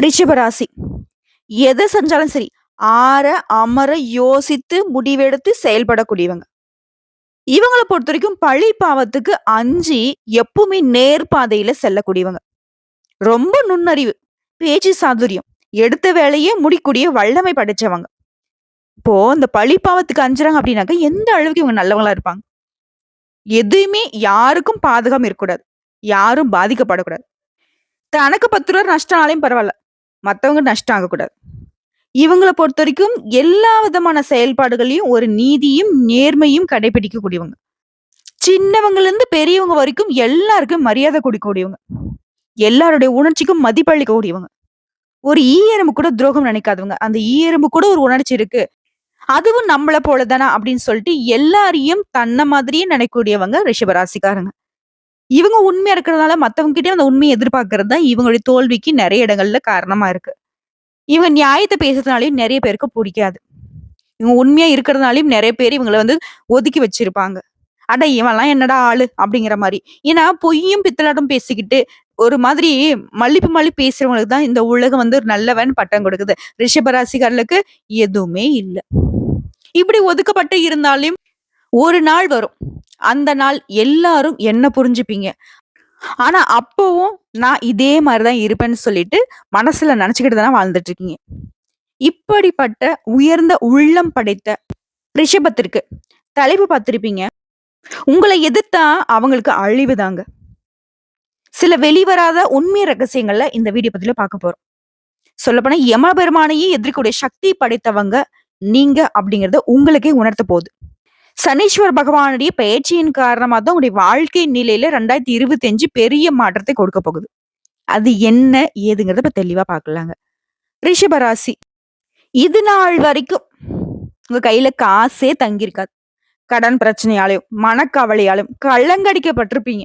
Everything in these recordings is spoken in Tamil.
ரிஷபராசி. எத செஞ்சாலும் சரி, ஆற, அமர யோசித்து முடிவெடுத்து செயல்படக்கூடியவங்க. இவங்கள பொறுத்தவரைக்கும் பழி பாவத்துக்கு அஞ்சி எப்பவுமே நேர்பாதையில செல்லக்கூடியவங்க. ரொம்ப நுண்ணறிவு, பேச்சு சாதுரியம், எடுத்த வேலையே முடிக்கூடிய வல்லமை படைச்சவங்க. இப்போ இந்த பழி பாவத்துக்கு அஞ்சுறாங்க அப்படின்னாக்க எந்த அளவுக்கு இவங்க நல்லவங்களா இருப்பாங்க. எதுவுமே யாருக்கும் பாதகம் இருக்கக்கூடாது. யாரும் பாதிக்கப்படக்கூடாது. தனக்கு ரூ. 10 நஷ்டம் ஆனாலும் பரவால்ல. மத்தவங்க நஷ்டம் ஆகக்கூடாது. இவங்கள பொறுத்தவரைக்கும் எல்லா விதமான செயல்பாடுகளையும் ஒரு நீதியும், நேர்மையும் கடைபிடிக்கக்கூடியவங்க. சின்னவங்கல இருந்து பெரியவங்க வரைக்கும் எல்லாருக்கும் மரியாதை குடுக்கக்கூடியவங்க. எல்லாருடைய உணர்ச்சிக்கும் மதிப்பளிக்கக்கூடியவங்க. ஒரு ஈ எறும்பு கூட துரோகம் நினைக்காதவங்க. அந்த ஈ எறும்பு கூட ஒரு உணர்ச்சி இருக்கு. அதுவும் நம்மள போல தான அப்படின்னு சொல்லிட்டு எல்லாரையும் தன்ன மாதிரியே நினைக்கக்கூடியவங்க ரிஷபராசிக்காரங்க. இவங்க உண்மையா இருக்கிறதுனால மத்தவங்க கிட்டயும் அந்த உண்மைய எதிர்பார்க்கிறது தான் இவங்களுடைய தோல்விக்கு நெறைய இடங்கள்ல காரணமா இருக்கு. இவங்க நியாயத்த பேசுறதுனாலயும் நெறைய பேருக்கு புடிக்காது. இவங்க உண்மையா இருக்கிறதுனாலயும் நெறைய பேர் இவங்கள வந்து ஒதுக்கி வச்சிருப்பாங்க. அட இவன்லாம் என்னடா ஆளு அப்படிங்கிற மாரி. ஏன்னா பொய்யும் பித்தலாட்டம் பேசிக்கிட்டு ஒரு மாதிரி மலிப்பு மலிப்பு பேசுறவங்களுக்கு தான் இந்த உலகம் வந்து ஒரு நல்லவன் பட்டம் கொடுக்குது. ரிஷபராசிக்காரர்களுக்கு எதுவுமே இல்ல. இப்படி ஒதுக்கப்பட்டு இருந்தாலும் ஒரு நாள் வரும். அந்த நாள் எல்லாரும் என்ன புரிஞ்சுப்பீங்க. ஆனா அப்பவும் நான் இதே மாரி தான் இருப்பேன்னு சொல்லிட்டு மனசுல நெனச்சுக்கிட்டு தானே வாழ்ந்துட்டு இருக்கீங்க. இப்படிப்பட்ட உயர்ந்த உள்ளம் படைத்த ரிஷபத்திற்கு தலைப்பு பார்த்திருப்பீங்க. உங்களை எதிர்த்தா அவங்களுக்கு அழிவுதாங்க. சில வெளிவராத உண்மை ரகசியங்கள்ல இந்த வீடியோ பதிவுல பார்க்க போறோம். சொல்லப்போனா யமபெருமானையே எதிர்க்கக்கூடிய சக்தி படைத்தவங்க நீங்க அப்படிங்கறத உங்களுக்கே உணர்த்த போகுது. சனீஸ்வர் பகவானுடைய பெயர்ச்சியின் காரணமா தான் உங்களுடைய வாழ்க்கை நிலையில 2025 பெரிய மாற்றத்தை கொடுக்க போகுது. அது என்ன ஏதுங்கிறத இப்ப தெளிவா பார்க்கலாங்க. ரிஷபராசி. இது நாள் வரைக்கும் உங்க கையில காசே தங்கியிருக்காது. கடன் பிரச்சனையாலும், மனக்கவலையாலும் கள்ளங்கடிக்கப்பட்டிருப்பீங்க.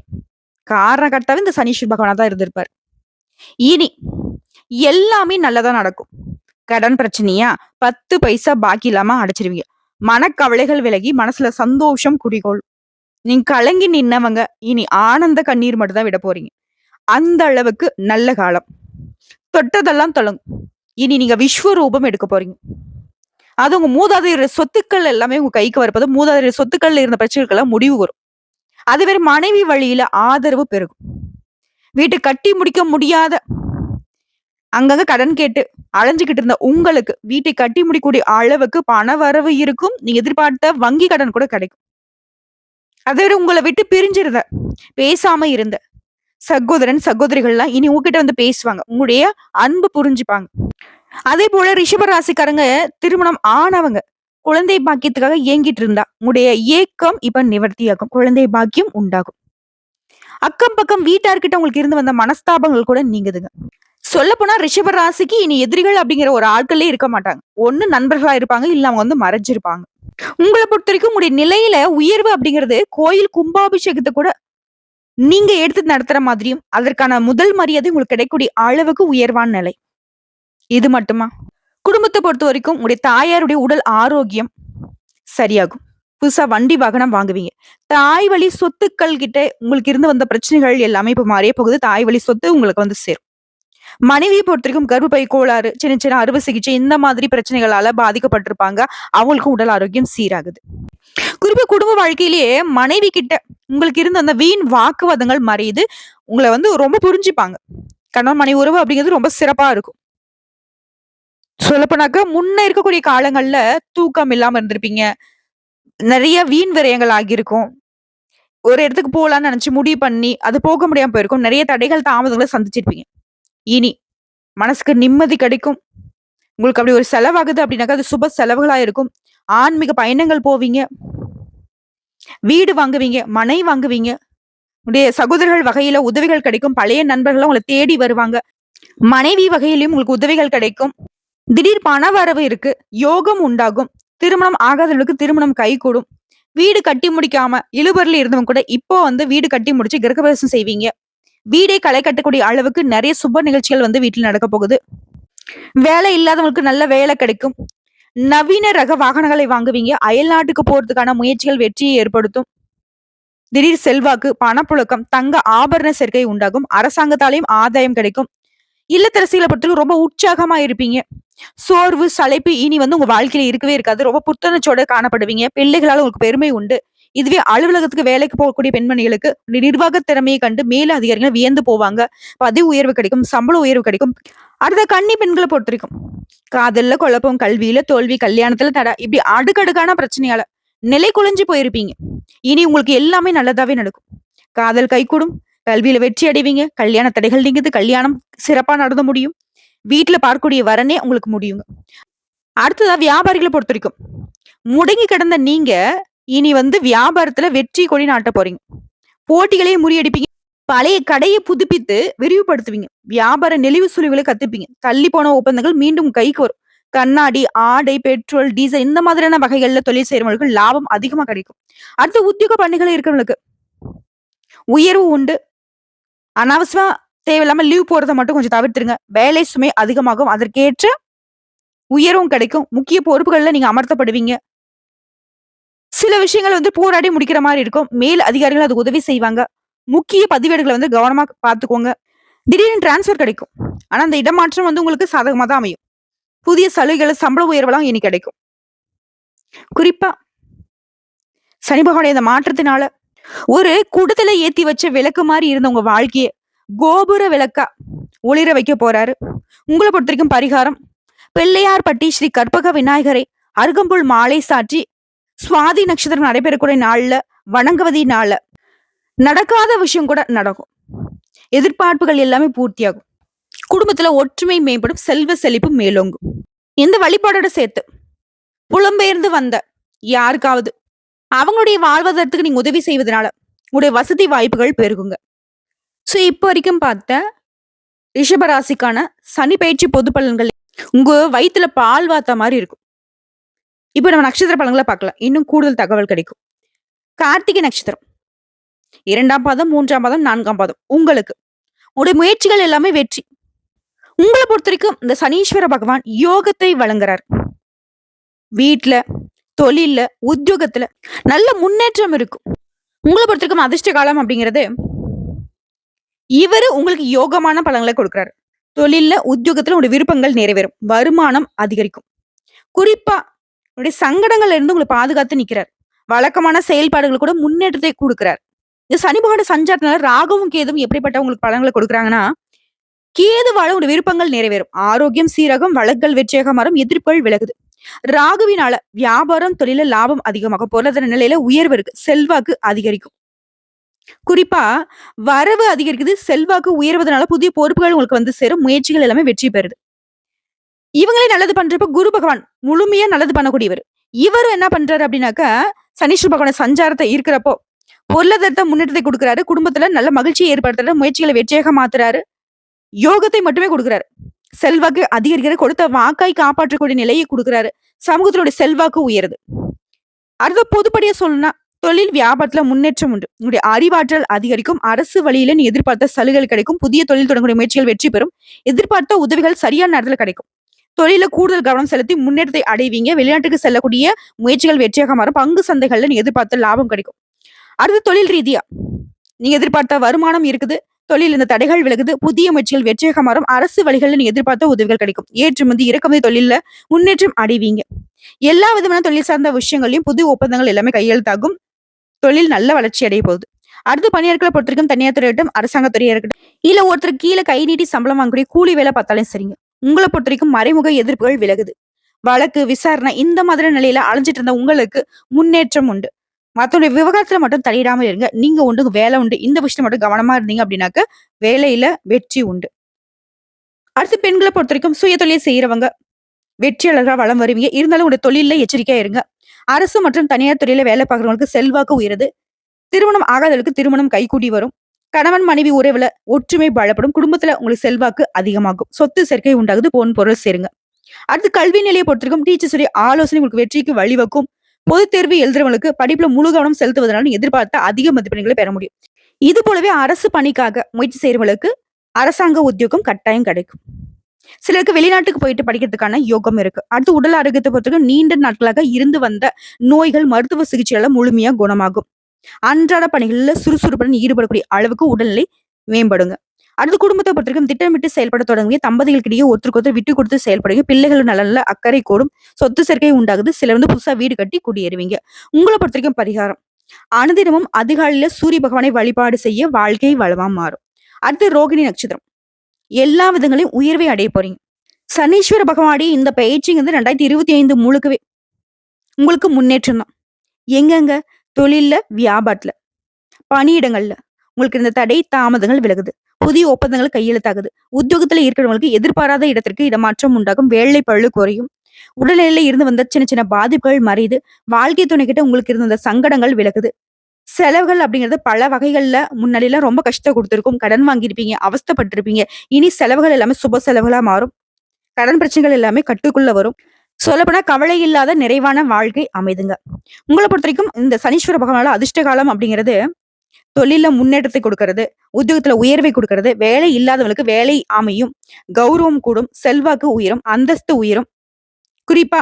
காரணகர்த்தாவே இந்த சனீஸ்வர பகவானா தான் இருந்திருப்பாரு. இனி எல்லாமே நல்லதா நடக்கும். கடன் பிரச்சனையா 10 பைசா பாக்கி இல்லாம அடைச்சிருவீங்க. மனக்கவலைகள் விலகி மனசுல சந்தோஷம் குடிகொள்ளும். நீங்க கலங்கி நின்னவங்க இனி ஆனந்த கண்ணீர் மட்டும் தான் விட போறீங்க. அந்த அளவுக்கு நல்ல காலம். தொட்டதெல்லாம் தொடங்கும். இனி நீங்க விஸ்வரூபம் எடுக்க போறீங்க. அது உங்க மூதாதையர் சொத்துக்கள் எல்லாமே உங்க கைக்கு வரப்போது. மூதாதையர் சொத்துக்கள்ல இருந்த பிரச்சனைகள்லாம் முடிவு வரும். அது வேற மனைவி வழியில ஆதரவு பெருகும். வீட்டை கட்டி முடிக்க முடியாத அங்கங்க கடன் கேட்டு அலைஞ்சுகிட்டு இருந்த உங்களுக்கு வீட்டை கட்டி முடிக்கக்கூடிய அளவுக்கு பண வரவு இருக்கும். நீங்க எதிர்பார்த்த வங்கி கடன் கூட கிடைக்கும். அதை விட உங்களை விட்டு பிரிஞ்சிருந்த பேசாம இருந்த சகோதரன் சகோதரிகள்லாம் இனி உங்ககிட்ட வந்து பேசுவாங்க. உங்களுடைய அன்பு புரிஞ்சுப்பாங்க. அதே போல ரிஷபராசிக்காரங்க திருமணம் ஆனவங்க குழந்தை பாக்கியத்துக்காக ஏங்கிட்டு இருந்தா உங்களுடைய ஏக்கம் இப்ப நிவர்த்தியாகும். குழந்தை பாக்கியம் உண்டாகும். அக்கம் பக்கம் வீட்டார்கிட்ட உங்களுக்கு இருந்து வந்த மனஸ்தாபங்கள் கூட நீங்குதுங்க. சொல்ல போனா ரிஷப ராசிக்கு இனி எதிரிகள் அப்படிங்கிற ஒரு ஆட்களே இருக்க மாட்டாங்க. ஒண்ணு நண்பர்களா இருப்பாங்க, இல்ல அவங்க வந்து மறைஞ்சிருப்பாங்க. உங்களை பொறுத்த வரைக்கும் உங்களுடைய நிலையில உயர்வு அப்படிங்கிறது கோயில் கும்பாபிஷேகத்தை கூட நீங்க எடுத்து நடத்துற மாதிரியும் அதற்கான முதல் மரியாதை உங்களுக்கு கிடைக்கக்கூடிய அளவுக்கு உயர்வான நிலை. இது மட்டுமா? குடும்பத்தை பொறுத்த வரைக்கும் உங்களுடைய தாயாருடைய உடல் ஆரோக்கியம் சரியாகும். புதுசா வண்டி வாகனம் வாங்குவீங்க. தாய் வழி சொத்துக்கள் கிட்ட உங்களுக்கு இருந்து வந்த பிரச்சனைகள் எல்லாமே இப்ப மாறிய போகுது. தாய் வழி சொத்து உங்களுக்கு வந்து சேரும். மனைவியை பொறுத்த வரைக்கும் கர்ப்பப்பை கோளாறு, சின்ன சின்ன அறுவை சிகிச்சை இந்த மாதிரி பிரச்சனைகளால பாதிக்கப்பட்டிருப்பாங்க. அவங்களுக்கும் உடல் ஆரோக்கியம் சீராகுது. குறிப்பா குடும்ப வாழ்க்கையிலேயே மனைவி கிட்ட உங்களுக்கு இருந்த அந்த வீண் வாக்குவாதங்கள் மறையுது. உங்களை வந்து ரொம்ப புரிஞ்சுப்பாங்க. கணவன் மனைவி உறவு அப்படிங்கிறது ரொம்ப சிறப்பா இருக்கும். சொல்லப்போனாக்க முன்ன இருக்கக்கூடிய காலங்கள்ல தூக்கம் இல்லாம இருந்திருப்பீங்க. நிறைய வீண் விரயங்கள் ஆகியிருக்கும். ஒரு இடத்துக்கு போலான்னு நினைச்சு முடிவு பண்ணி அது போக முடியாம போயிருக்கும். நிறைய தடைகள் தாமதங்களை சந்திச்சிருப்பீங்க. இனி மனசுக்கு நிம்மதி கிடைக்கும். உங்களுக்கு அப்படி ஒரு செலவாகுது அப்படின்னாக்கா அது சுப செலவுகளா இருக்கும். ஆன்மீக பயணங்கள் போவீங்க. வீடு வாங்குவீங்க, மனை வாங்குவீங்க. உடைய சகோதரர்கள் வகையில உதவிகள் கிடைக்கும். பழைய நண்பர்கள் உங்களை தேடி வருவாங்க. மனைவி வகையிலும் உங்களுக்கு உதவிகள் கிடைக்கும். திடீர் பண வரவு இருக்கு. யோகம் உண்டாகும். திருமணம் ஆகாதவர்களுக்கு திருமணம் கைகூடும். வீடு கட்டி முடிக்காம இழுபறில இருந்தவங்க கூட இப்போ வந்து வீடு கட்டி முடிச்சு கிரகப்பிரவேசம் செய்வீங்க. வீடை களை கட்டக்கூடிய அளவுக்கு நிறைய சுப நிகழ்ச்சிகள் வந்து வீட்டில் நடக்க போகுது. வேலை இல்லாதவங்களுக்கு நல்ல வேலை கிடைக்கும். நவீன ரக வாகனங்களை வாங்குவீங்க. அயல் நாட்டுக்கு போறதுக்கான முயற்சிகள் வெற்றியை ஏற்படுத்தும். திடீர் செல்வாக்கு, பணப்புழக்கம், தங்க ஆபரண சேர்க்கை உண்டாகும். அரசாங்கத்தாலையும் ஆதாயம் கிடைக்கும். இல்லத்தரசிகளை பொறுத்தவரைக்கும் ரொம்ப உற்சாகமா இருப்பீங்க. சோர்வு, சளைப்பு இனி உங்க வாழ்க்கையில இருக்கவே இருக்காது. ரொம்ப புத்துணர்ச்சியோட காணப்படுவீங்க. பிள்ளைகளால உங்களுக்கு பெருமை உண்டு. இதுவே அலுவலகத்துக்கு வேலைக்கு போகக்கூடிய பெண்மணிகளுக்கு நிர்வாக திறமையை கண்டு மேல அதிகாரிகள் வியந்து போவாங்க. பதவி உயர்வு கிடைக்கும், சம்பள உயர்வு கிடைக்கும். அடுத்த கன்னி பெண்கள பொறுத்தவரைக்கும், காதல்ல குழப்பம், கல்வியில தோல்வி, கல்யாணத்துல தடை, இப்படி அடுக்கடுக்கான பிரச்சனையால நிலை குலைஞ்சு போயிருப்பீங்க. இனி உங்களுக்கு எல்லாமே நல்லதாவே நடக்கும். காதல் கைகூடும், கல்வியில வெற்றி அடைவீங்க, கல்யாண தடைகள் நீங்குது, கல்யாணம் சிறப்பா நடந்து முடியும். வீட்டுல பார்க்கக்கூடிய வரனே உங்களுக்கு முடியுங்க. அடுத்ததா வியாபாரிகள பொறுத்தவரைக்கும், முடங்கி கிடந்த நீங்க இனி வியாபாரத்துல வெற்றி கொடி நாட்ட போறீங்க. போட்டிகளையும் முறியடிப்பீங்க. பழைய கடைய புதுப்பித்து விரிவுபடுத்துவீங்க. வியாபார நெளிவு சுழிவுகளை கத்துப்பீங்க. தள்ளி போன ஒப்பந்தங்கள் மீண்டும் கைக்கு வரும். கண்ணாடி, ஆடை, பெட்ரோல், டீசல் இந்த மாதிரியான வகைகள்ல தொழில் செய்யறவங்களுக்கு லாபம் அதிகமா கிடைக்கும். அடுத்து உத்தியோக பணிகள் இருக்கிறவங்களுக்கு உயர்வு உண்டு. அனாவசியமா தேவையில்லாம லீவ் போறத மட்டும் கொஞ்சம் தவிர்த்துருங்க. வேலை சுமை அதிகமாகும். அதற்கேற்ற உயர்வும் கிடைக்கும். முக்கிய பொறுப்புகள்ல நீங்க அமர்த்தப்படுவீங்க. சில விஷயங்கள் போராடி முடிக்கிற மாதிரி இருக்கும். மேல் அதிகாரிகள் அதுக்கு உதவி செய்வாங்க. முக்கிய பதிவேடுகளை கவனமா பார்த்துக்கோங்க. திடீர்னு டிரான்ஸ்ஃபர் கிடைக்கும். ஆனா அந்த இடமாற்றம் உங்களுக்கு சாதகமா தான் அமையும். புதிய சலுகைகள், சம்பள உயர்வெல்லாம் இனி கிடைக்கும். குறிப்பா சனி பகவானுடைய இந்த மாற்றத்தினால ஒரு குடத்துல ஏத்தி வச்ச விளக்கு மாதிரி இருந்த உங்க வாழ்க்கைய கோபுர விளக்கா ஒளிர வைக்க போறாரு. உங்களை பொறுத்த வரைக்கும் பரிகாரம், பிள்ளையார்பட்டி ஸ்ரீ கற்பக விநாயகரை அருகம்புல் மாலை சாற்றி சுவாதி நட்சத்திரம் நடைபெறக்கூடிய நாள்ல வணங்குவதினால நடக்காத விஷயம் கூட நடக்கும். எதிர்பார்ப்புகள் எல்லாமே பூர்த்தியாகும். குடும்பத்துல ஒற்றுமை மேம்படும், செல்வ செழிப்பு மேலோங்கும். இந்த வழிபாடோட சேர்த்து புலம்பெயர்ந்து வந்த யாருக்காவது அவங்களுடைய வாழ்வாதாரத்துக்கு நீங்க உதவி செய்வதனால உங்களுடைய வசதி வாய்ப்புகள் பெருகுங்க. சோ இப்ப வரைக்கும் பார்த்த ரிஷபராசிக்கான சனி பயிற்சி பொது பலன்கள் உங்க வயிற்றுல பால் வாத்த மாதிரி இருக்கும். இப்ப நம்ம நட்சத்திர பலன்களை பார்க்கலாம். இன்னும் கூடுதல் தகவல் கிடைக்கும். கார்த்திகை நட்சத்திரம் 2ஆம் பாதம், 3ஆம் பாதம், 4ஆம் பாதம் உங்களுக்கு உங்களுடைய முயற்சிகள் எல்லாமே வெற்றி. உங்களை பொறுத்த வரைக்கும் இந்த சனீஸ்வர பகவான் யோகத்தை வழங்குறார். வீட்டுல, தொழில்ல, உத்தியோகத்துல நல்ல முன்னேற்றம் இருக்கும். உங்களை பொறுத்த வரைக்கும் அதிர்ஷ்ட காலம் அப்படிங்கிறது இவரு உங்களுக்கு யோகமான பலன்களை கொடுக்கிறாரு. தொழில்ல, உத்தியோகத்துல உங்களுடைய விருப்பங்கள் நிறைவேறும். வருமானம் அதிகரிக்கும். குறிப்பா உங்களுடைய சங்கடங்கள்ல இருந்து உங்களை பாதுகாத்து நிக்கிறார். வழக்கமான செயல்பாடுகள் கூட முன்னேற்றத்தை கொடுக்கிறார். இந்த சனி பகவான் சஞ்சாரத்தினால ராகவும் கேதுவும் எப்படிப்பட்ட உங்களுக்கு பலன்களை கொடுக்குறாங்கன்னா, கேதுவால உங்களுடைய விருப்பங்கள் நிறைவேறும். ஆரோக்கியம் சீரகம், வழக்குகள் வெற்றியாக மாறும், எதிர்ப்புகள் விலகுது. ராகுவினால வியாபாரம், தொழில லாபம் அதிகமாகும். பொருளாதார நிலையில உயர்வு இருக்கு. செல்வாக்கு அதிகரிக்கும். குறிப்பா வரவு அதிகரிக்குது, செல்வாக்கு உயர்வதனால புதிய பொறுப்புகள் உங்களுக்கு சேரும். முயற்சிகள் எல்லாமே வெற்றி பெறுது. இவங்களே நல்லது பண்றப்ப குரு பகவான் முழுமையா நல்லது பண்ணக்கூடியவர். இவரு என்ன பண்றாரு அப்படின்னாக்கா, சனீஸ்வர பகவான சஞ்சாரத்தை இருக்கிறப்போ பொருளாதாரத்தை முன்னேற்றத்தை கொடுக்குறாரு. குடும்பத்துல நல்ல மகிழ்ச்சியை ஏற்படுத்துறாரு. முயற்சிகளை வெற்றியாக மாத்துறாரு. யோகத்தை மட்டுமே கொடுக்குறாரு. செல்வாக்கு அதிகரிக்கிற, கொடுத்த வாக்காய் காப்பாற்றக்கூடிய நிலையை கொடுக்குறாரு. சமூகத்தினுடைய செல்வாக்கு உயருது. அடுத்த பொதுப்படியா சொல்லணும்னா, தொழில் வியாபாரத்துல முன்னேற்றம் உண்டு. உங்களுடைய அறிவாற்றல் அதிகரிக்கும். அரசு வழியில நீ எதிர்பார்த்த சலுகைகள் கிடைக்கும். புதிய தொழில் தொடங்கக்கூடிய முயற்சிகள் வெற்றி பெறும். எதிர்பார்த்த உதவிகள் சரியான நேரத்துல கிடைக்கும். தொழில கூடுதல் கவனம் செலுத்தி முன்னேற்றத்தை அடைவீங்க. வெளிநாட்டுக்கு செல்லக்கூடிய முயற்சிகள் வெற்றியாக மாறும். பங்கு சந்தைகள்ல நீ எதிர்பார்த்த லாபம் கிடைக்கும். அடுத்து தொழில் ரீதியா நீங்க எதிர்பார்த்த வருமானம் இருக்குது. தொழில் இந்த தடைகள் விலகுது. புதிய முயற்சிகள் வெற்றியாக மாறும். அரசு வழிகளில் நீ எதிர்பார்த்த உதவிகள் கிடைக்கும். ஏற்றுமதி, இறக்குமதி தொழில முன்னேற்றம் அடைவீங்க. எல்லா விதமான தொழில் சார்ந்த விஷயங்களையும் புது ஒப்பந்தங்கள் எல்லாமே கையெழுத்தாகும். தொழில் நல்ல வளர்ச்சி அடைய போகுது. அடுத்து பணியாட்களை பொறுத்திருக்கும் தனியார் துறையிட்டும், அரசாங்க துறையா இருக்கட்டும், இல்ல ஒருத்தர் கீழே கை நீட்டி சம்பளம் வாங்கக்கூடிய கூலி வேலை பார்த்தாலும் சரிங்க. உங்களை பொறுத்த வரைக்கும் மறைமுக எதிர்ப்புகள் விலகுது. வழக்கு, விசாரணை இந்த மாதிரி நிலையில அலைஞ்சிட்டு இருந்த உங்களுக்கு முன்னேற்றம் உண்டு. மத்தவங்களுடைய விவகாரத்துல மட்டும் தலையிடாம இருங்க. நீங்க உண்டு, வேலை உண்டு. இந்த விஷயத்த மட்டும் கவனமா இருந்தீங்க அப்படின்னாக்க வேலையில வெற்றி உண்டு. அடுத்து பெண்களை பொறுத்த வரைக்கும் சுய தொழில் செய்யறவங்க வெற்றியாளர்களா வளம் வருவீங்க. இருந்தாலும் உங்களுடைய தொழில எச்சரிக்கையா இருங்க. அரசு மற்றும் தனியார் துறையில வேலை பார்க்கறவங்களுக்கு செல்வாக்கு உயருது. திருமணம் ஆகாதவர்களுக்கு திருமணம் கைகூடி வரும். கணவன் மனைவி உறவுல ஒற்றுமை பலப்படும். குடும்பத்துல உங்களுக்கு செல்வாக்கு அதிகமாகும். சொத்து சேர்க்கை உண்டாகுது. பொன் பொருள் சேருங்க. அடுத்து கல்வி நிலையை பொறுத்திருக்கும் டீச்சர்ஸுடைய ஆலோசனை உங்களுக்கு வெற்றிக்கு வழிவகுக்கும். பொதுத் தேர்வு எழுதுறவங்களுக்கு படிப்புல முழு கவனம் செலுத்துவதனால எதிர்பார்த்த அதிக மதிப்பெண்களை பெற முடியும். இது போலவே அரசு பணிக்காக முயற்சி செய்யறவங்களுக்கு அரசாங்க உத்தியோகம் கட்டாயம் கிடைக்கும். சிலருக்கு வெளிநாட்டுக்கு போயிட்டு படிக்கிறதுக்கான யோகம் இருக்கு. அடுத்து உடல் ஆரோக்கியத்தை பொறுத்தவரைக்கும் நீண்ட நாட்களாக இருந்து வந்த நோய்கள் மருத்துவ சிகிச்சையால முழுமையா குணமாகும். அன்றாட பணிகள்ல சுறுசுறுப்புடன் ஈடுபடக்கூடிய அளவுக்கு உடல்நிலை மேம்படுங்க. அடுத்து குடும்பத்தை பொறுத்தவரைக்கும் திட்டமிட்டு செயல்பட தொடங்குவீங்க. தம்பதிகளுக்கிடையே ஒருத்தருக்கு ஒருத்தர் விட்டு கொடுத்து செயல்படுவீங்க. பிள்ளைகள் நலன்ல அக்கறை கூடும். சொத்து சேர்க்கை உண்டாகுது. சிலர் புதுசா வீடு கட்டி குடியேறுவீங்க. உங்கள பொறுத்தவரைக்கும் பரிகாரம். அனுதினமும் அதிகாலையில சூரிய பகவானை வழிபாடு செய்ய வாழ்க்கை வளமா மாறும். அடுத்து ரோகிணி நட்சத்திரம். எல்லா விதங்களையும் உயர்வை அடைய போறீங்க. சனீஸ்வர பகவானுடைய இந்த பயிற்சிங்கிறது 2025 முழுக்கவே உங்களுக்கு முன்னேற்றம் தான். எங்கெங்க? தொழில்ல, வியாபாரத்துல, பணியிடங்கள்ல உங்களுக்கு இருந்த தடை, தாமதங்கள் விலகுது. புதிய ஒப்பந்தங்கள் கையெழுத்தாகுது. உத்தியோகத்துல இருக்கிறவங்களுக்கு எதிர்பாராத இடத்திற்கு இடமாற்றம் உண்டாகும். வேலை பளு குறையும். உடல்நிலையில இருந்து வந்த சின்ன சின்ன பாதிப்புகள் மறையுது. வாழ்க்கை துணை கிட்ட உங்களுக்கு இருந்த சங்கடங்கள் விலகுது. செலவுகள் அப்படிங்கிறது பல வகைகள்ல முன்னாடிலாம் ரொம்ப கஷ்டத்த குடுத்திருக்கும். கடன் வாங்கியிருப்பீங்க, அவஸ்தைப்பட்டிருப்பீங்க. இனி செலவுகள் எல்லாமே சுப செலவுகளா மாறும். கடன் பிரச்சனைகள் எல்லாமே கட்டுக்குள்ள வரும். சொல்லப்போனா கவலை இல்லாத நிறைவான வாழ்க்கை அமைதுங்க. உங்கள பொறுத்தவரைக்கும் இந்த சனீஸ்வர பகவானால அதிர்ஷ்ட காலம் அப்படிங்கிறது, தொழில்ல முன்னேற்றத்தை கொடுக்கிறது, உத்தியோகத்துல உயர்வை கொடுக்கிறது, வேலை இல்லாதவங்களுக்கு வேலை அமையும், கௌரவம் கூடும், செல்வாக்கு உயரும், அந்தஸ்து உயரும். குறிப்பா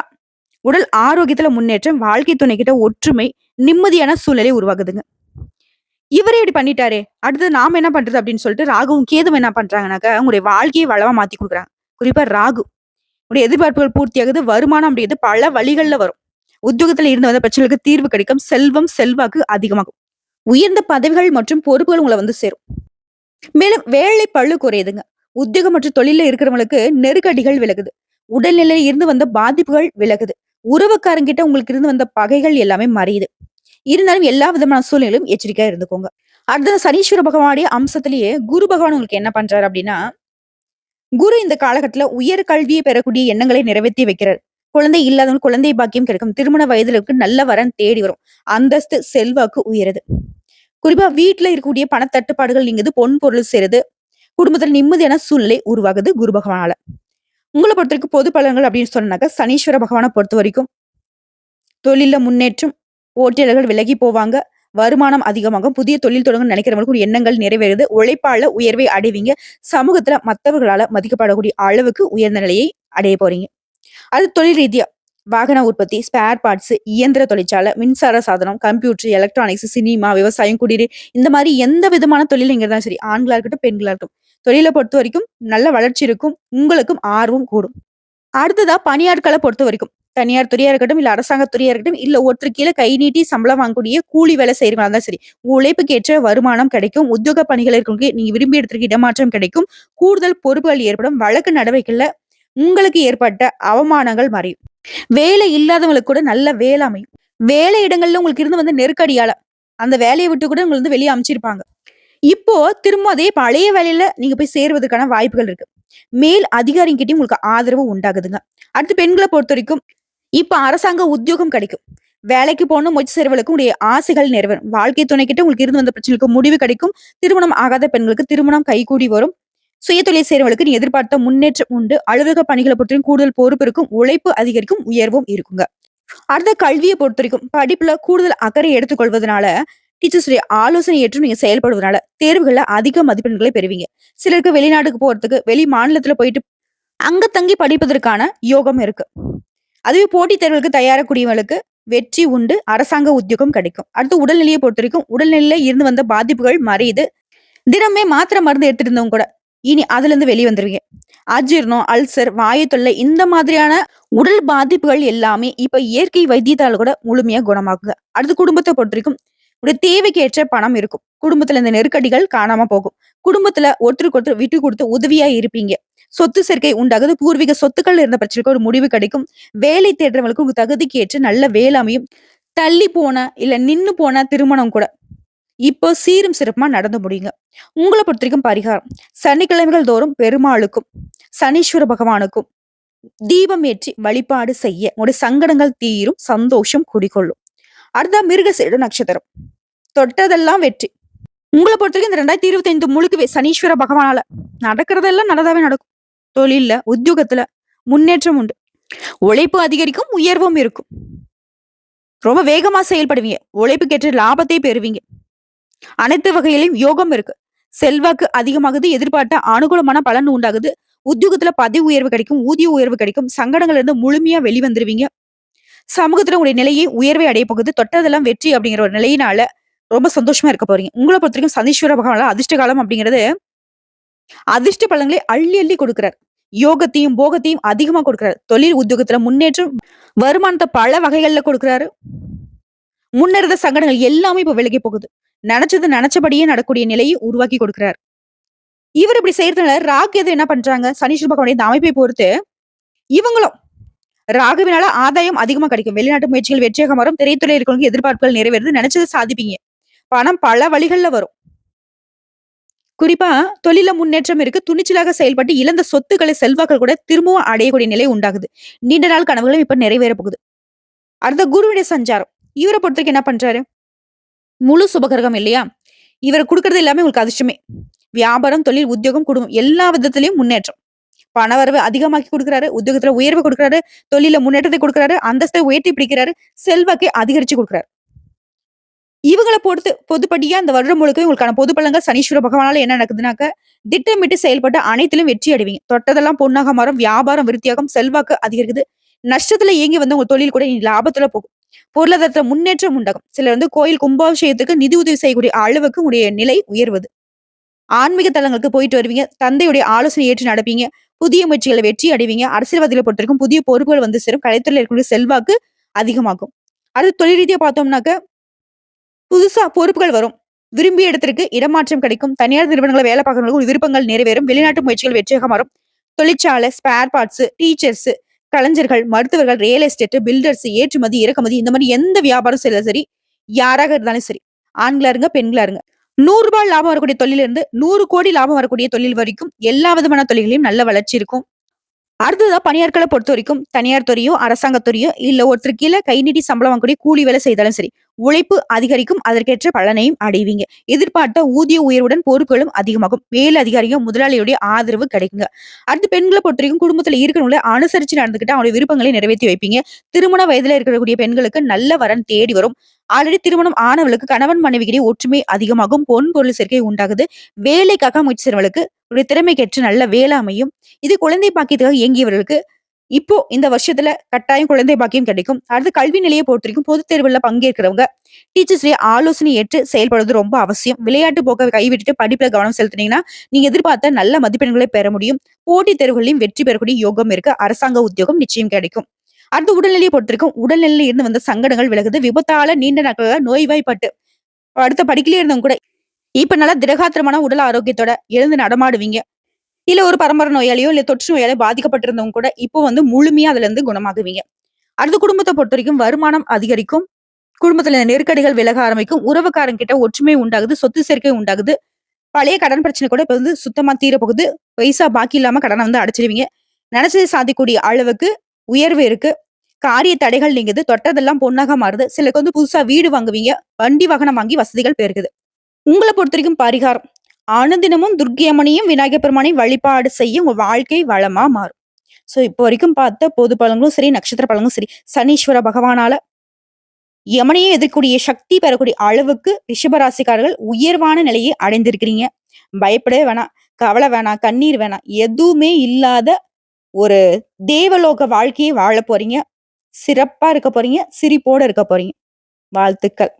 உடல் ஆரோக்கியத்துல முன்னேற்றம், வாழ்க்கை துணைக்கிட்ட ஒற்றுமை, நிம்மதியான சூழ்நிலை உருவாகுதுங்க. இவரே இப்படி பண்ணிட்டாரே, அடுத்து நாம என்ன பண்றது அப்படின்னு சொல்லிட்டு ராகுவும் கேதுவும் என்ன பண்றாங்கன்னாக்கா, உங்களுடைய வாழ்க்கையை வளமா மாத்தி குடுக்குறாங்க. குறிப்பா ராகு, உடைய எதிர்பார்ப்புகள் பூர்த்தியாகுது. வருமானம் அப்படிங்கிறது பல வழிகள்ல வரும். உத்தியோகத்துல இருந்து வந்த பிரச்சனைகளுக்கு தீர்வு கிடைக்கும். செல்வம், செல்வாக்கு அதிகமாகும். உயர்ந்த பதவிகள் மற்றும் பொறுப்புகள் உங்களை சேரும். மேலும் வேலை பளு குறையுதுங்க. உத்தியோகம் மற்றும் தொழில இருக்கிறவங்களுக்கு நெருக்கடிகள் விலகுது. உடல்நிலையில இருந்து வந்த பாதிப்புகள் விலகுது. உறவுக்காரங்கிட்ட உங்களுக்கு இருந்து வந்த பகைகள் எல்லாமே மறையுது. இருந்தாலும் எல்லா விதமான சூழ்நிலையும் எச்சரிக்கையா இருந்துக்கோங்க. அடுத்தது சனீஸ்வர பகவானுடைய அம்சத்திலேயே குரு பகவான் உங்களுக்கு என்ன பண்றாரு அப்படின்னா, குரு இந்த காலகட்டத்துல உயர் கல்வியை பெறக்கூடிய எண்ணங்களை நிறைவேற்றி வைக்கிறார். குழந்தை இல்லாதவங்க குழந்தை பாக்கியம் கிடைக்கும். திருமண வயதுல இருக்கு நல்ல வரன் தேடி வரும். அந்தஸ்து, செல்வாக்கு உயருது. குறிப்பா வீட்டுல இருக்கக்கூடிய பணத்தட்டுப்பாடுகள் நீங்குது. பொன் பொருள் சேருது. குடும்பத்துல நிம்மதியான சூழ்நிலை உருவாகுது குரு பகவானால. உங்களை பொறுத்த வரைக்கும் பொது பலன்கள் அப்படின்னு சொன்னாக்க, சனீஸ்வர பகவானை பொறுத்த வரைக்கும் தொழில முன்னேற்றம், போட்டியாளர்கள் விலகி போவாங்க, வருமானம் அதிகமாகும், புதிய தொழில் தொடங்க நினைக்கிறவங்களுக்கு ஒரு எண்ணங்கள் நிறைவேறுது, உழைப்பால உயர்வை அடைவீங்க, சமூகத்துல மத்தவர்களால மதிக்கப்படக்கூடிய அளவுக்கு உயர்ந்த நிலையை அடைய போறீங்க. அது தொழில் ரீதியா வாகன உற்பத்தி, ஸ்பேர் பார்ட்ஸ், இயந்திர தொழிற்சாலை, மின்சார சாதனம், கம்ப்யூட்டர், எலக்ட்ரானிக்ஸ், சினிமா, விவசாயம், குடிநீர், இந்த மாதிரி எந்த விதமான தொழில் நீங்க இருந்தாலும் சரி, ஆண்களா இருக்கட்டும், பெண்களா இருக்கட்டும், தொழிலை பொறுத்த வரைக்கும் நல்ல வளர்ச்சி இருக்கும். உங்களுக்கும் ஆர்வம் கூடும். அடுத்ததா பணியாட்களை பொறுத்த வரைக்கும் தனியார் துறையா இருக்கட்டும், இல்ல அரசாங்க துறையா இருக்கட்டும், இல்ல ஒருத்தர் கீழே கை நீட்டி சம்பளம் வாங்கக்கூடிய கூலி வேலை செய்யறவங்களா இருந்தா சரி, உழைப்புக்கேற்ற வருமானம் கிடைக்கும். உத்தியோக பணிகள் இருக்கவங்களுக்கு நீங்க விரும்பிய இடத்திற்கு இடமாற்றம் கிடைக்கும். கூடுதல் பொறுப்புகள் ஏற்படும். வழக்கு நடவடிக்கைகள்ல உங்களுக்கு ஏற்பட்ட அவமானங்கள் மறையும். வேலை இல்லாதவங்களுக்கு கூட நல்ல வேலை அமையும். வேலை இடங்கள்ல உங்களுக்கு இருந்து வந்த நெருக்கடியால அந்த வேலையை விட்டு கூட உங்களுக்கு வெளியே அமைச்சிருப்பாங்க. இப்போ திரும்ப அதே பழைய வேலையில நீங்க போய் சேருவதற்கான வாய்ப்புகள் இருக்கு. மேல் அதிகாரிகிட்டயும் உங்களுக்கு ஆதரவு உண்டாகுதுங்க. அடுத்து பெண்களை பொறுத்த வரைக்கும் இப்ப அரசாங்க உத்தியோகம் கிடைக்கும். வேலைக்கு போகணும் முயற்சி செய்றவங்களுக்கு உடைய ஆசைகள் நிறைவேறும். வாழ்க்கை துணைக்கிட்ட உங்களுக்கு இருந்து வந்த பிரச்சனைக்கு முடிவு கிடைக்கும். திருமணம் ஆகாத பெண்களுக்கு திருமணம் கைகூடி வரும். சுயதொழில் செய்றவங்களுக்கு நீ எதிர்பார்த்த முன்னேற்றம் உண்டு. அலுவலக பணிகளை பொறுத்தவரைக்கும் கூடுதல் பொறுப்பு இருக்கும். உழைப்பு அதிகரிக்கும். உயர்வும் இருக்குங்க. அடுத்த கல்வியை பொறுத்த வரைக்கும் படிப்புல கூடுதல் அக்கறை எடுத்துக்கொள்வதனால, டீச்சர்ஸுடைய ஆலோசனை ஏற்று நீங்க செயல்படுவதனால தேர்வுகள்ல அதிக மதிப்பெண்களை பெறுவீங்க. சிலருக்கு வெளிநாட்டுக்கு போறதுக்கு, வெளி மாநிலத்துல போயிட்டு அங்க தங்கி படிப்பதற்கான யோகம் இருக்கு. அதுவே போட்டித் தேர்வுகளுக்கு தயாரக்கூடியவங்களுக்கு வெற்றி உண்டு. அரசாங்க உத்தியோகம் கிடைக்கும். அடுத்து உடல்நிலையை பொறுத்த வரைக்கும் உடல்நிலையில இருந்து வந்த பாதிப்புகள் மறையுது. தினமே மாத்திரை மருந்து எடுத்துட்டு இருந்தவங்க கூட இனி அதுல இருந்து வெளியே வந்துருவீங்க. அஜீர்ணம், அல்சர், வாயு தொல்லை இந்த மாதிரியான உடல் பாதிப்புகள் எல்லாமே இப்ப இயற்கை வைத்தியத்தால கூட முழுமையா குணமாக்குங்க. அடுத்து குடும்பத்தை பொறுத்த வரைக்கும் உடைய தேவைக்கு ஏற்ற பணம் இருக்கும். குடும்பத்துல இந்த நெருக்கடிகள் காணாம போகும். குடும்பத்துல ஒருத்தருக்கு ஒருத்தர் விட்டு கொடுத்து உதவியா இருப்பீங்க. சொத்து சேர்க்கை உண்டாகுது. பூர்வீக சொத்துக்கள் இருந்த பிரச்சனைக்கு ஒரு முடிவு கிடைக்கும். வேலை தேடுறவங்களுக்கு உங்க தகுதிக்கு ஏற்ற நல்ல வேலை அமையும். தள்ளி போன இல்ல நின்னு போன திருமணம் கூட இப்போ சீரும் சிறப்புமா நடந்து முடியுங்க. உங்களை பொறுத்த வரைக்கும் பரிகாரம். சனிக்கிழமைகள் தோறும் பெருமாளுக்கும் சனீஸ்வர பகவானுக்கும் தீபம் ஏற்றி வழிபாடு செய்ய உங்களுடைய சங்கடங்கள் தீரும். சந்தோஷம் குடிகொள்ளும். அடுத்த மிருகசீரிட நட்சத்திரம். தொட்டதெல்லாம் வெற்றி. உங்களை பொறுத்த வரைக்கும் இந்த 2025 முழுக்கவே சனீஸ்வர பகவானால நடக்கிறதெல்லாம் நல்லதாவே நடக்கும். தொழில்ல, உத்தியோகத்துல முன்னேற்றம் உண்டு. உழைப்பு அதிகரிக்கும். உயர்வும் இருக்கும். ரொம்ப வேகமா செயல்படுவீங்க. உழைப்புக்கேற்ற லாபத்தை பெறுவீங்க. அனைத்து வகையிலும் யோகம் இருக்கு. செல்வாக்கு அதிகமாகுது. எதிர்பார்த்த அனுகூலமான பலன் உண்டாகுது. உத்தியோகத்துல பதவி உயர்வு கிடைக்கும். ஊதிய உயர்வு கிடைக்கும். சங்கடங்கள்ல இருந்து முழுமையா வெளிவந்துருவீங்க. சமூகத்துல உங்களுடைய நிலையை உயர்வை அடைய போகுது. தொட்டதெல்லாம் வெற்றி அப்படிங்கிற ஒரு நிலையினால ரொம்ப சந்தோஷமா இருக்க போறீங்க. உங்களை பொறுத்த வரைக்கும் சனீஸ்வர பகவானால அதிர்ஷ்ட காலம் அப்படிங்கிறது அதிர்ஷ்ட பலன்களை அள்ளி அள்ளி கொடுக்கிறார். யோகத்தையும், போகத்தையும் அதிகமா கொடுக்கிறார். தொழில் உத்தியோகத்துல முன்னேற்றம், வருமானத்த பல வகைகள்ல கொடுக்கிறாரு. முன்ன இருந்த சங்கடங்கள் எல்லாமே இப்ப விலகி போகுது. நெனச்சது நெனச்சபடியே நடக்கக்கூடிய நிலையை உருவாக்கி கொடுக்கிறார். இவர் இப்படி செய்யறதுனால ராகு என்ன பண்றாங்க? சனீஸ்வர பகவானுடைய இந்த அமைப்பை பொறுத்து இவங்களும் ராகுவினால ஆதாயம் அதிகமா கிடைக்கும். வெளிநாட்டு முயற்சிகள் வெற்றியாக வரும். திரைத்துறையில் இருக்கிறவங்க எதிர்பார்ப்புகள் நிறைவேறுது. நினைச்சதை சாதிப்பீங்க. பணம் பல வழிகள்ல வரும். குறிப்பா தொழில முன்னேற்றம் இருக்கு. துணிச்சலாக செயல்பட்டு இழந்த சொத்துக்களை, செல்வாக்கள் கூட திரும்பவும் அடையக்கூடிய நிலை உண்டாகுது. நீண்ட நாள் கனவுகளும் இப்ப நிறைவேற போகுது. அடுத்த குருவுடைய சஞ்சாரம். இவரை பொறுத்தவரைக்கும் என்ன பண்றாரு? முழு சுபகிரகம் இல்லையா? இவர் குடுக்கறது எல்லாமே உங்களுக்கு அதிர்ஷ்டமே. வியாபாரம், தொழில், உத்தியோகம், குடும்பம் எல்லா விதத்திலயும் முன்னேற்றம். பணவரவு அதிகமாக்கி குடுக்குறாரு. உத்தியோகத்துல உயர்வு குடுக்குறாரு. தொழில முன்னேற்றத்தை குடுக்குறாரு. அந்தஸ்தை உயர்த்தி பிடிக்கிறாரு. செல்வாக்கை அதிகரிச்சு குடுக்குறாரு. இவங்கள பொறுத்து பொதுப்படியா இந்த வருடம் முழுக்கவே உங்களுக்கான பொது பலன்கள் சனீஸ்வர பகவானால என்ன நடக்குதுனாக்க, திட்டமிட்டு செயல்பட்டு அனைத்திலும் வெற்றி அடைவீங்க. தொட்டதெல்லாம் பொன்னாக மாறும். வியாபாரம் விருத்தியாகும். செல்வாக்கு அதிகரிக்குது. நஷ்டத்துல இயங்கி வந்த உங்க தொழில் கூட இனி லாபத்துல போகும். பொருளாதாரத்துல முன்னேற்றம் உண்டாகும். சிலர் கோயில் கும்பாபிஷேகத்துக்கு நிதி உதவி செய்யக்கூடிய அளவுக்கு உடைய நிலை உயர்வது. ஆன்மீக தலங்களுக்கு போயிட்டு வருவீங்க. தந்தையுடைய ஆலோசனை ஏற்று நடப்பீங்க. புதிய முயற்சிகளை வெற்றி அடைவீங்க. அரசியல்வாதிகளை பொறுத்தவரைக்கும் புதிய பொறுப்புகள் வந்து சேரும். கலைத்துறையில் இருக்கக்கூடிய செல்வாக்கு அதிகமாகும். அடுத்து தொழில் ரீதியா பார்த்தோம்னாக்க புதுசா பொறுப்புகள் வரும். விரும்பிய இடத்திற்கு இடமாற்றம் கிடைக்கும். தனியார் நிறுவனங்கள வேலை பார்க்கறவங்களுக்கு விருப்பங்கள் நிறைவேறும். வெளிநாட்டு முயற்சிகள் வெற்றியாக மாறும். தொழிற்சாலை, ஸ்பேர் பார்ட்ஸ், டீச்சர்ஸ், கலைஞர்கள், மருத்துவர்கள், ரியல் எஸ்டேட், பில்டர்ஸ், ஏற்றுமதி, இறக்குமதி இந்த மாதிரி எந்த வியாபாரம் செய்தாலும் சரி, யாராக இருந்தாலும் சரி, ஆண்களா இருங்க, பெண்களா இருங்க. ரூ. 100 லாபம் வரக்கூடிய தொழில இருந்து 100 கோடி லாபம் வரக்கூடிய தொழில் வரைக்கும் எல்லா விதமான தொழில்களையும் நல்ல வளர்ச்சி இருக்கும். அடுத்ததா பணியாட்கள பொறுத்தவரைக்கும், தனியார் துறையோ, அரசாங்கத் துறையோ, இல்ல ஒருத்தர் கீழ கை நீட்டி சம்பளம் வாங்கக்கூடிய கூலி வேலை செய்தாலும் சரி, உழைப்பு அதிகரிக்கும். அதற்கேற்ற பலனையும் அடைவீங்க. எதிர்பார்த்த ஊதிய உயர்வுடன் பொறுப்புகளும் அதிகமாகும். மேல் அதிகாரியும் முதலாளியுடைய ஆதரவு கிடைக்குங்க. அடுத்து பெண்கள பொறுத்தவரைக்கும் குடும்பத்துல இருக்கிறவங்கள அனுசரிச்சு நடந்துக்கிட்டு அவங்களுடைய விருப்பங்களை நிறைவேற்றி வைப்பீங்க. திருமண வயதுல இருக்கக்கூடிய பெண்களுக்கு நல்ல வரன் தேடி வரும். ஆல்ரெடி திருமணம் ஆனவர்களுக்கு கணவன் மனைவிக்கிடையே ஒற்றுமை அதிகமாகும். பொன் பொருள் சேர்க்கை உண்டாகுது. வேலைக்காக முயற்சி செய்றவங்களுக்கு உடைய திறமைக்கேற்ற நல்ல வேலை அமையும். இது குழந்தை பாக்கியத்துக்காக இயங்கியவர்களுக்கு இப்போ இந்த வருஷத்துல கட்டாயம் குழந்தை பாக்கியம் கிடைக்கும். அடுத்து கல்வி நிலையை பொறுத்தவரைக்கும் பொதுத் தேர்வுல பங்கேற்கிறவங்க டீச்சர்ஸுடைய ஆலோசனை ஏற்று செயல்படுவது ரொம்ப அவசியம். விளையாட்டு போக்க கைவிட்டுட்டு படிப்புல கவனம் செலுத்தினீங்கன்னா நீங்க எதிர்பார்த்த நல்ல மதிப்பெண்களை பெற முடியும். போட்டித் தேர்வுகளையும் வெற்றி பெறக்கூடிய யோகம் இருக்கு. அரசாங்க உத்தியோகம் நிச்சயம் கிடைக்கும். அடுத்து உடல்நிலையை பொறுத்திருக்கும். உடல்நிலையில இருந்து வந்த சங்கடங்கள் விலகுது. விபத்தால நீண்ட நாட்களாக நோய்வாய்ப்பட்டு அடுத்த படிக்கலே இருந்தவங்க கூட இப்ப நல்லா திடகாத்திரமான உடல் ஆரோக்கியத்தோட எழுந்து நடமாடுவீங்க. இல்ல ஒரு பரம்பரை நோயாளியோ இல்ல தொற்று நோயால பாதிக்கப்பட்டிருந்தவங்க கூட இப்போ முழுமையா அதுல இருந்து குணமாகுவீங்க. அடுத்த குடும்பத்தை பொறுத்த வரைக்கும் வருமானம் அதிகரிக்கும். குடும்பத்துல நெருக்கடிகள் விலக ஆரம்பிக்கும். உறவுக்காரங்க கிட்ட ஒற்றுமை உண்டாகுது. சொத்து சேர்க்கை உண்டாகுது. பழைய கடன் பிரச்சனை கூட இப்ப சுத்தமா தீரப்போகுது. பைசா பாக்கி இல்லாம கடனை அடைச்சிருவீங்க. நினைச்சதை சாதிக்கூடிய அளவுக்கு உயர்வு இருக்கு. காரிய தடைகள் நீங்குது. தொட்டதெல்லாம் பொன்னாக மாறுது. சிலருக்கு புதுசா வீடு வாங்குவீங்க. வண்டி வாகனம் வாங்கி வசதிகள் பெருகுது. உங்கள பொறுத்தவரைக்கும் பரிகாரம். அனுதினமும் துர்க்கை அம்மனையும், விநாயகர் பெருமானையும் வழிபாடு செய்ய உங்க வாழ்க்கை வளமா மாறும். சோ இப்போ வரைக்கும் பார்த்த பொது பலன்களும் சரி, நட்சத்திர பலன்களும் சரி, சனீஸ்வர பகவானால யமனையே எதிர்க்கூடிய சக்தி பெறக்கூடிய அளவுக்கு ரிஷபராசிக்காரர்கள் உயர்வான நிலையை அடைந்திருக்கிறீங்க. பயப்படவே வேணாம், கவலை வேணாம், கண்ணீர் வேணாம். எதுவுமே இல்லாத ஒரு தேவலோக வாழ்க்கையை வாழ போறீங்க. சிறப்பா இருக்க போறீங்க. சிரிப்போட இருக்க போறீங்க. வாழ்த்துக்கள்.